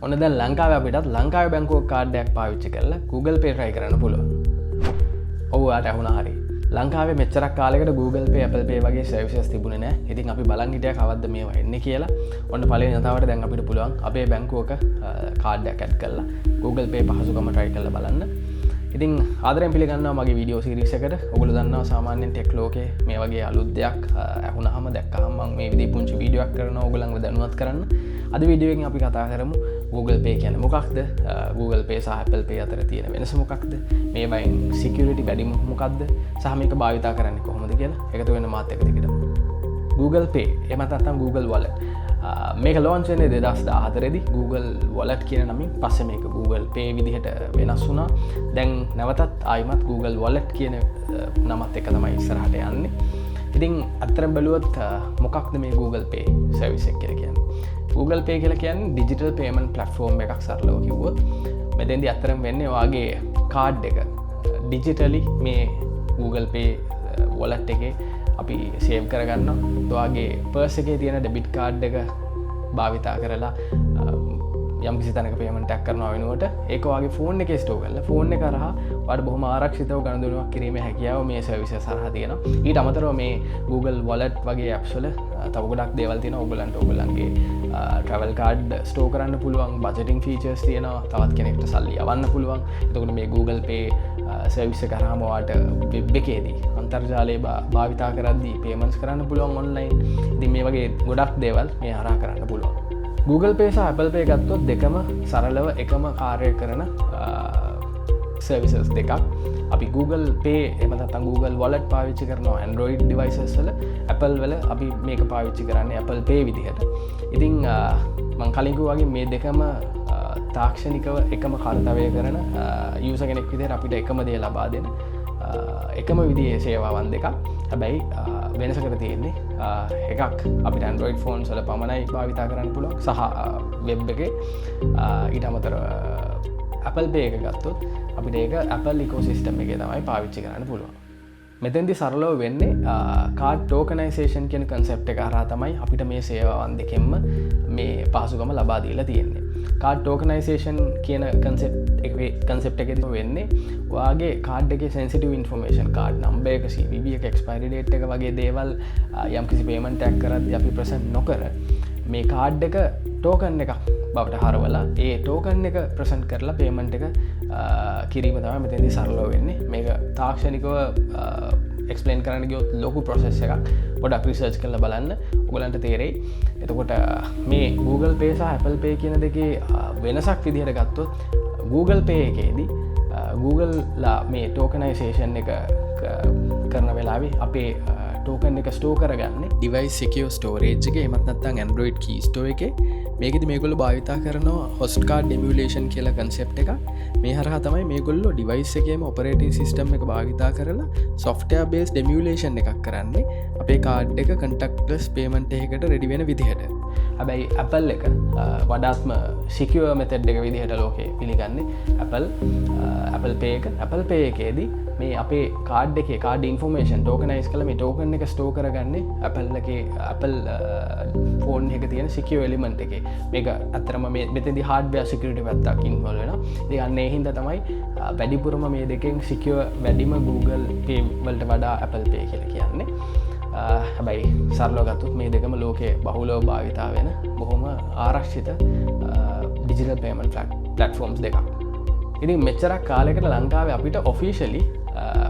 ඔන්න දැන් ලංකාවේ අපිටත් ලංකාවේ බැංකුවක කාඩ් එකක් පාවිච්චි කරලා Google Pay try කරන්න පුළුවන්. ඔව් ආට ඇහුණා හරි. ලංකාවේ මෙච්චරක් කාලයකට Google Pay Apple Pay වගේ සර්විසස් තිබුණේ නැහැ. ඉතින් අපි බලන් හිටියා කවද්ද මේවා එන්නේ කියලා. ඔන්න පළවෙනි වතාවට දැන් අපිට පුළුවන් අපේ බැංකුවක කාඩ් එකක් ඇඩ් කරලා Google Pay පහසුකම try කරලා බලන්න. ඉතින් ආදරයෙන් පිළිගන්නවා මගේ වීඩියෝ සීරීස් එකට. ඔයගොල්ලෝ දන්නවා සාමාන්‍යයෙන් ටෙක් ලෝකේ මේ වගේ අලුත් දෙයක් ඇහුණාම දැක්කහම මම මේ විදිහේ පුංචි වීඩියෝ එකක් කරනවා ඔයගොල්ලන්ව දැනුවත් කරන්න. අද වීඩියෝ එකෙන් අපි කතා කරමු Google Pay කියන්නේ මොකක්ද? Google Pay සහ Apple Pay අතර තියෙන වෙනස මොකක්ද? මේවායින් security වැඩි මොකක්ද? සහ මේක භාවිතා කරන්නේ කොහොමද කියලා එකතු වෙන මාත් එක්ක දිගටම. Google Pay එහෙම නැත්නම් Google Wallet. මේක launch වෙන්නේ 2014 දී Google Wallet කියන නමින්. පස්සේ මේක Google Pay විදිහට වෙනස් වුණා. දැන් නැවතත් ආයිමත් Google Wallet කියන නමත් එක තමයි ඉස්සරහට යන්නේ. ඉතින් අත්‍තරම් බැලුවොත් මොකක්ද මේ Google Pay සර්විස් එක කියලා කියන්නේ? Google Pay කියලා කියන්නේ digital payment platform එකක් සරලව කිව්වොත්. මෙතෙන්දී අත්‍තරම් වෙන්නේ ඔයාගේ කාඩ් එක digitally මේ Google Pay wallet එකේ අපි සේව් කරගන්නවා. ඔයාගේ පර්ස් එකේ තියෙන ඩෙබිට් කාඩ් එක භාවිතා කරලා යම් කිසි තැනක පේමන්ට් එකක් කරනවා වෙනුවට ඒක ඔයාගේ ෆෝන් එකේ ස්ටෝර් කරලා ෆෝන් එක කරා ඔයාලට බොහොම ආරක්ෂිතව ගණන්දුනුවක් කිරීමේ හැකියාව මේ සර්විසස් හරහා තියෙනවා. ඊට අමතරව මේ Google Wallet වගේ apps වල තව ගොඩක් දේවල් තියෙනවා. ඔයගොල්ලන්ගේ travel card ස්ටෝර් කරන්න පුළුවන්, budgeting features තියෙනවා, තවත් කෙනෙක්ට සල්ලි යවන්න පුළුවන්. එතකොට මේ Google Pay සර්විස් එක කරාම ඔයාට වෙබ් එකේදී අන්තර්ජාලය භාවිතා කරද්දී payments කරන්න පුළුවන් online. ඉතින් මේ වගේ ගොඩක් දේවල් මේ හරහා කරන්න පුළුවන්. Google Pay සහ Apple Pay ගත්තොත් දෙකම සරලව එකම කාර්ය කරන සර්විසස් දෙකක්. අපි Google Pay එහෙම නැත්නම් Google Wallet පාවිච්චි කරනවා Android devices වල. Apple වල අපි මේක පාවිච්චි කරන්නේ Apple Pay විදිහට. ඉතින් මම කලින් කිව්වා වගේ මේ දෙකම තාක්ෂණිකව එකම කාර්යය කරන යූසර් කෙනෙක් විදිහට අපිට එකම දේ ලබා දෙන එකම විදිහේ සේවාවන් දෙකක්. හැබැයි වෙනසකට තියෙන්නේ එකක් අපිට Android phones වල පමණයි භාවිතා කරන්න පුළුවන් සහ වෙබ් එකේ ඊට අමතරව Apple Pay එක ගත්තොත් අපිට ඒක Apple ecosystem එකේ තමයි පාවිච්චි කරන්න පුළුවන්. මෙතෙන්දී සරලව වෙන්නේ card tokenization කියන concept එක හරහා තමයි අපිට මේ සේවාවන් දෙකෙන්ම මේ පහසුකම ලබා දීලා තියෙන්නේ. card tokenization කියන concept එකේදී වෙන්නේ ඔයාගේ card එකේ sensitive information, card number එක, CVV එක, expiry date එක වගේ දේවල් යම්කිසි payment එකක් කරද්දී අපි present නොකර මේ card එක token එකක් බවට හරවලා ඒ token එක present කරලා payment එක කිරීම තමයි මෙතෙන්දී සරලව වෙන්නේ. මේක තාක්ෂණිකව එක්ස්ප්ලේන් කරන්න ගියොත් ලොකු ප්‍රොසෙස් එකක්. පොඩක් රිසර්ච් කරලා බලන්න ඔයගලන්ට තේරෙයි. එතකොට මේ Google Pay සහ Apple Pay කියන දෙකේ වෙනසක් විදිහට ගත්තොත් Google Pay එකේදී Google ලා මේ tokenization එක කරන වෙලාවේ අපේ token එක ස්ටෝර් කරගන්නේ device secure storage එකේ. එහෙමත් නැත්නම් Android key store එකේ. මේකෙදි මේගොල්ලෝ භාවිතා කරනවා host card emulation කියලා concept එකක්. මේ හරහා තමයි මේගොල්ලෝ device එකේම operating system එක භාවිතා කරලා software based emulation එකක් කරන්නේ අපේ card එක contactless payment එකකට ready වෙන විදිහට. හැබැයි Apple එක වඩාත්ම secure method එක විදිහට ලෝකේ පිළිගන්නේ Apple Pay එක. Apple Pay එකේදී මේ අපේ card එකේ card information tokenize කරලා මේ token එක store කරගන්නේ Apple phone එකේ තියෙන secure element එකේ. මේක අත්‍තරම මේ මෙතෙන්දී hardware security පැත්තක් involve වෙනවා. ඉතින් අන්න ඒ හින්දා තමයි වැඩිපුරම මේ දෙකෙන් secure වැඩිම Google Pay වලට වඩා Apple Pay කියලා කියන්නේ. හැබැයි සරලව ගත්තොත් මේ දෙකම ලෝකයේ බහුලව භාවිතා වෙන බොහොම ආරක්ෂිත digital payment platforms දෙකක්. ඉතින් මෙච්චරක් කාලයකට ලංකාවේ අපිට officially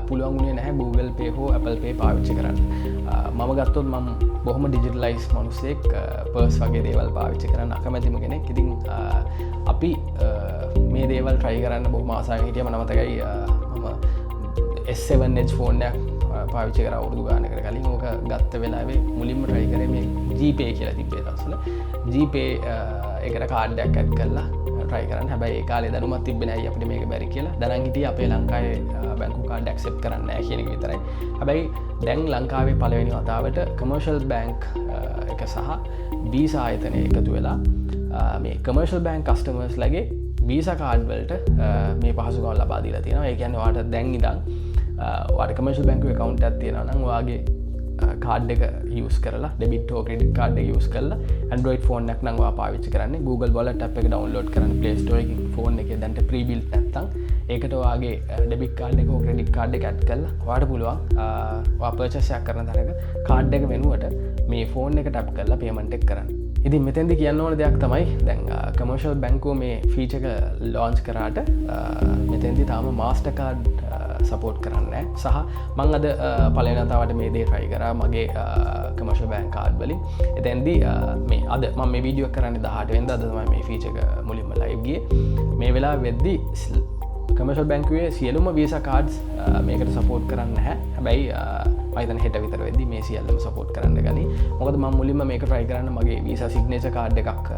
පුළුවන් වුණේ නැහැ Google Pay හෝ Apple Pay පාවිච්චි කරන්න. මම ගත්තොත් මම බොහොම digitalized මිනිස්සෙක්, පර්ස් වගේ දේවල් පාවිච්චි කරන්න අකමැතිම කෙනෙක්. ඉතින් අපි මේ දේවල් try කරන්න බොහොම ආසාවෙන් හිටියම මතකයි මම S7 Edge phone එකක් පාවිච්චි කරා අවුරුදු ගානකට කලින්. ඕක ගත්ත වෙලාවේ මුලින්ම try කරේ මේ GPay කියලා තිබ්බේ දවස්වල. GPay එකට කාඩ් එකක් ඇඩ් කරලා try කරන්න. හැබැයි ඒ කාලේ දැනුමක් තිබ්බේ නැහැ අපිට මේක බැරි කියලා. දැනන් හිටියේ අපේ ලංකාවේ බැංකු කාඩ් accept කරන්නේ නැහැ කියන එක විතරයි. හැබැයි දැන් ලංකාවේ පළවෙනි වතාවට commercial bank එක සහ Visa ආයතනය එකතු වෙලා මේ commercial bank customers ලගේ Visa කාඩ් වලට මේ පහසුකම් ලබා දීලා තියෙනවා. ඒ කියන්නේ ඔයාලට දැන් ඉඳන් ඔයාලට commercial bank account එකක් තියෙනවා නම් ඔයාගේ කාඩ් එක යස් කරලා ඩෙබිට් හෝ ක්‍රෙඩිට් කාඩ් එක යස් කරලා Android ෆෝන් එකක් නම් ඔයා පාවිච්චි කරන්නේ Google Wallet app එක download කරන්න Play Store එකකින් ෆෝන් එකේ දැන්ට pre-built නැත්තම් ඒකට ඔයාගේ ඩෙබිට් කාඩ් එක හෝ ක්‍රෙඩිට් කාඩ් එක ඇඩ් කරලා ඔයාට පුළුවන් ඔයා පර්චේස් එකක් කරන තැනක කාඩ් එක වෙනුවට මේ ෆෝන් එක ටැප් කරලා පේමන්ට් එක කරන්න. ඉතින් මෙතෙන්දි කියන්න ඕන දෙයක් තමයි දැන් කමර්ෂල් බැංකුව මේ ෆීචර් එක ලොන්ච් කරාට මෙතෙන්දි තාම මාස්ටර්කාඩ් සපෝට් කරන්නේ සහ මං අද පළවෙනි වතාවට මේ දේ try කරා මගේ කමර්ෂල් බැංක් කාඩ් වලින්. එතෙන්දි මේ අද මම මේ වීඩියෝ එක කරන්නේ 18 වෙනිදා අද තමයි මේ ෆීචර් එක මුලින්ම ලයිව් ගියේ. මේ වෙලාව වෙද්දි කමර්ෂල් බැංකුවේ සියලුම වීසා කාඩ්ස් මේකට සපෝට් කරන්නේ නැහැ. හැබැයි මයිතන හෙට විතර වෙද්දි මේ සියල්ලම සපෝට් කරන්න ගනි. මොකද මම මුලින්ම මේක try කරන්න මගේ වීසා සිග්නේචර් කාඩ් එකක්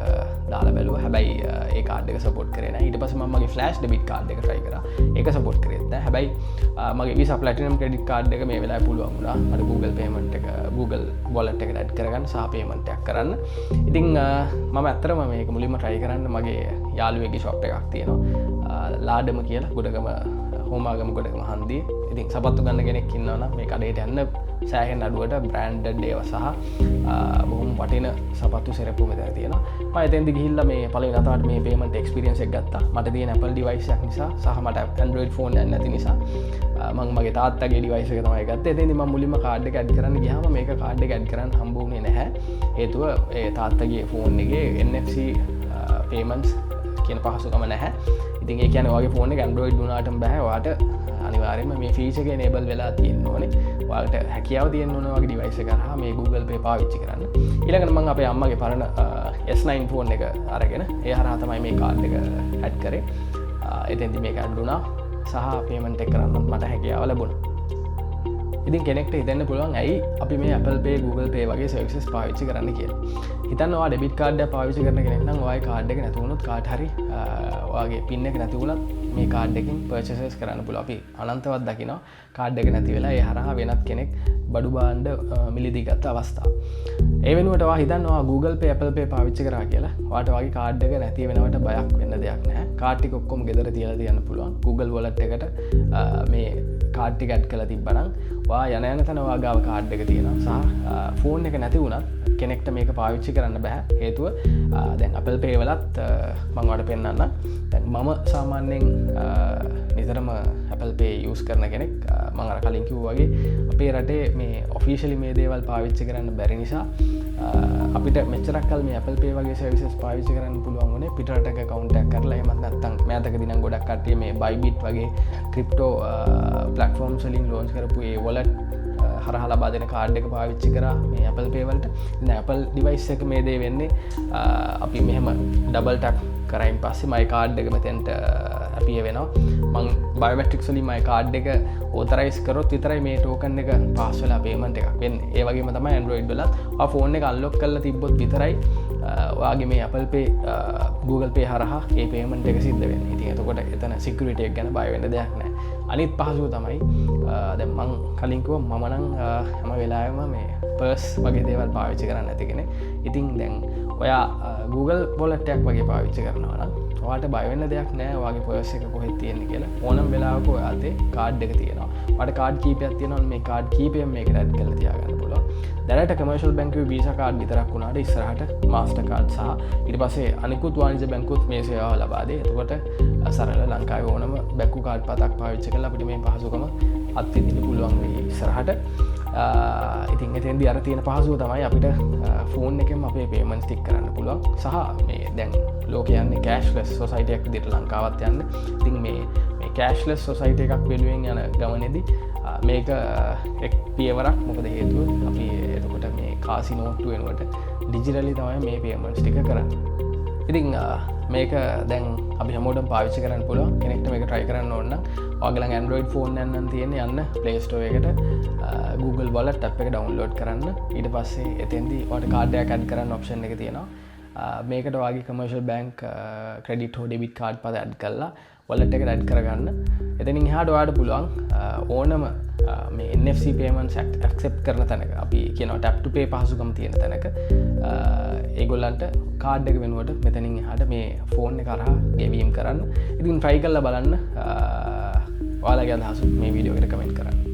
දාලා බැලුවා. හැබැයි ඒ කාඩ් එක සපෝට් කරේ නැහැ. ඊට පස්සේ මම මගේ ෆ්ලෑෂ් ඩෙබිට් කාඩ් එක try කරා. ඒක සපෝට් කරේ නැහැ. හැබැයි මගේ වීසා ප්ලැටිනම් ක්‍රෙඩිට් කාඩ් එක මේ වෙලාවේ පුළුවන් වුණා. මට Google payment එක Google wallet එකට ඇඩ් කරගන්න සහ payment එකක් කරන්න. ඉතින් මම ඇත්තටම මේක මුලින්ම try කරන්න මගේ යාළුවෙක්ගේ shop එකක් තියෙනවා. ලාඩම කියලා ගොඩගම හෝමාගම ගොඩගම හන්දිය. ඉතින් සපත්තු ගන්න කෙනෙක් ඉන්නවා නම් මේ කඩේට යන්න සෑහෙන අඩුවට බ්‍රෑන්ඩඩ් ඒවා සහ බොහොම වටින සපත්තු සෙරප්පු මෙතන තියෙනවා. මම එතෙන්දි ගිහිල්ලා මේ පළවෙනි වතාවට මේ payment experience එක ගත්තා. මට තියෙන Apple device එකක් නිසා සහ මට Android phone එකක් නැති නිසා මම මගේ තාත්තගේ device එක තමයි ගත්තේ. එතෙන්දි මම මුලින්ම කාඩ් එක ඇඩ් කරන්න ගියාම මේක කාඩ් එක ඇඩ් කරන්න හම්බ වුණේ නැහැ. හේතුව ඒ තාත්තගේ phone එකේ NFC payments කියන පහසුකම නැහැ. ඉතින් ඒ කියන්නේ ඔයාගේ ෆෝන් එක Android වුණාටම බෑ. ඔයාට අනිවාර්යයෙන්ම මේ ෆීචර් එක enable වෙලා තියෙන්න ඕනේ. ඔයාලට හැකියාව තියෙන්න ඕනේ ඔයාගේ device එක කරා මේ Google Pay පාවිච්චි කරන්න. ඊළඟට මම අපේ අම්මගේ පරණ S9 ෆෝන් එක අරගෙන ඒ හරහා තමයි මේ කාඩ් එක ඇඩ් කරේ. එතෙන්දි මේක ඇඩ් වුණා සහ payment එක කරන්න මට හැකියාව ලැබුණා. ඉතින් කෙනෙක්ට හිතන්න පුළුවන් ඇයි අපි මේ Apple Pay Google Pay වගේ සර්විසස් පාවිච්චි කරන්න කියලා. හිතන්න ඔයා ඩෙබිට් කාඩ් එක පාවිච්චි කරන කෙනෙක් නම් ඔයාගේ කාඩ් එක නැති වුණොත් කාට හරි ඔයාගේ පින් එක නැති වුණත් මේ කාඩ් එකකින් පර්චේසස් කරන්න පුළුවන්. අපි අනන්තවත් දකිනවා කාඩ් එක නැති වෙලා ඒ හරහා වෙනත් කෙනෙක් බඩු බාණ්ඩ මිලදී ගත්ත අවස්ථා. ඒ වෙනුවට ඔයා හිතන්න ඔයා Google Pay Apple Pay පාවිච්චි කරා කියලා ඔයාට ඔයාගේ කාඩ් එක නැති වෙනවට බයක් වෙන්න දෙයක් නැහැ. කාඩ් ටික ඔක්කොම ගෙදර තියලා තියන්න පුළුවන්. Google Wallet එකට මේ කාඩ් ටික ඇඩ් කරලා තිබ්බනම් ඔයා යන තැන ඔයා ගාව කාඩ් එක තියෙනවා. සහ ෆෝන් එක නැති වුණත් කෙනෙක්ට මේක පාවිච්චි කරන්න බෑ. හේතුව දැන් Apple Pay වලත් මම ඔයාලට පෙන්නන්න. දැන් මම සාමාන්‍යයෙන් නිතරම Apple Pay use කරන කෙනෙක්. මම අර කලින් කිව්වා වගේ අපේ රටේ මේ ඔෆිෂියලි මේ දේවල් පාවිච්චි කරන්න බැරි නිසා අපිට මෙච්චරක් කල් මේ Apple Pay වගේ සර්විසස් පාවිච්චි කරන්න පුළුවන් වුණේ පිටරටක account එකක් කරලා එහෙමත් නැත්නම් මෑතකදී නම් ගොඩක් කට්ටිය මේ Bybit වගේ ක්‍රිප්ටෝ platforms වලින් launch කරපු ඒ wallet හරහා ලබා දෙන කාඩ් එක පාවිච්චි කරා මේ Apple Pay වලට. ඉතින් Apple device එක මේ දේ වෙන්නේ අපි මෙහෙම double tap කරයින් පස්සේ my කාඩ් එක මෙතෙන්ට අපිය වෙනවා. මං බයෝමෙට්‍රික්ස් වලින් my කාඩ් එක authorize කරොත් විතරයි මේ token එක pass වෙලා payment එකක් වෙන්නේ. ඒ වගේම තමයි Android වලත් ඔයා phone එක unlock කරලා තිබ්බොත් විතරයි ඔයාගේ මේ Apple Pay Google Pay හරහා ඒ payment එක සිද්ධ වෙන්නේ. ඉතින් එතකොට එතන security එක ගැන බය වෙන්න දෙයක් නැහැ. අනිත් පහසුව තමයි දැන් මං කලින් කිව්වා මම නම් හැම වෙලාවෙම මේ පර්ස් වගේ දේවල් පාවිච්චි කරන්න නැති කෙනෙක්. ඉතින් දැන් ඔයා Google Wallet එකක් වගේ පාවිච්චි කරනවා නම් ඔයාට බය වෙන්න දෙයක් නැහැ. ඔයාගේ පර්ස් එක කොහෙද තියෙන්නේ කියලා. ඕනම වෙලාවක ඔයාගේ කාඩ් එක තියෙනවා. ඔයාට කාඩ් කීපයක් තියෙනවා. මේ කාඩ් කීපයෙන් මේකට ඇඩ් කරලා තියාගන්න පුළුවන්. දැනට කමර්ෂල් බැංකුවේ වීසා කාඩ් විතරක් වුණාට ඉස්සරහට මාස්ටර් කාඩ් සහ ඊට පස්සේ අනිකුත් වාණිජ්‍ය බැංකුත් මේ සේවාව ලබා දෙයි. එතකොට සරල ලංකාවේ ඕනම බැංකු කාඩ් පතක් පාවිච්චි කරලා අපිට මේ පහසුකම අත්විඳින්න පුළුවන් වෙයි ඉස්සරහට. ඉතින් එතෙන්දී අර තියෙන පහසුව තමයි අපිට ෆෝන් එකෙන් අපේ payments ටික කරන්න පුළුවන්. සහ මේ දැන් ලෝකේ යන්නේ cashless society එකක් විදිහට ලංකාවත් යන්නේ. ඉතින් මේ cashless society එකක් වෙනුවෙන් යන ගමනේදී මේක එක් පියවරක්. මොකද හේතුව අපි එතකොට මේ කාසි නෝට්ටු වෙනුවට ඩිජිටලි තමයි මේ payments ටික කරන්නේ. ඉතින් මේක දැන් අපි හැමෝටම පාවිච්චි කරන්න පුළුවන්. කෙනෙක්ට මේක try කරන්න ඕන නම් ඔයාගේ ළඟ Android phone එකක් නම් තියෙන්නේ යන්න Play Store එකට Google Wallet app එක download කරන්න. ඊට පස්සේ එතෙන්දී ඔයාලට කාඩ් එකක් add කරන්න option එක තියෙනවා. මේකට ඔයාගේ commercial bank credit හෝ debit card පද add කරලා wallet එකට add කරගන්න. එතනින් එහාට ඔයාලට පුළුවන් ඕනම මේ NFC payments accept කරන තැනක අපි කියනවා tap to pay පහසුකම් තියෙන තැනක ඒගොල්ලන්ට කාඩ් එක වෙනුවට මෙතනින් එහාට මේ ෆෝන් එක හරහා ගෙවීම් කරන්න. ඉතින් try කරලා බලන්න. ඔයාලගේ අදහස් මේ වීඩියෝ එකට කමෙන්ට් කරන්න.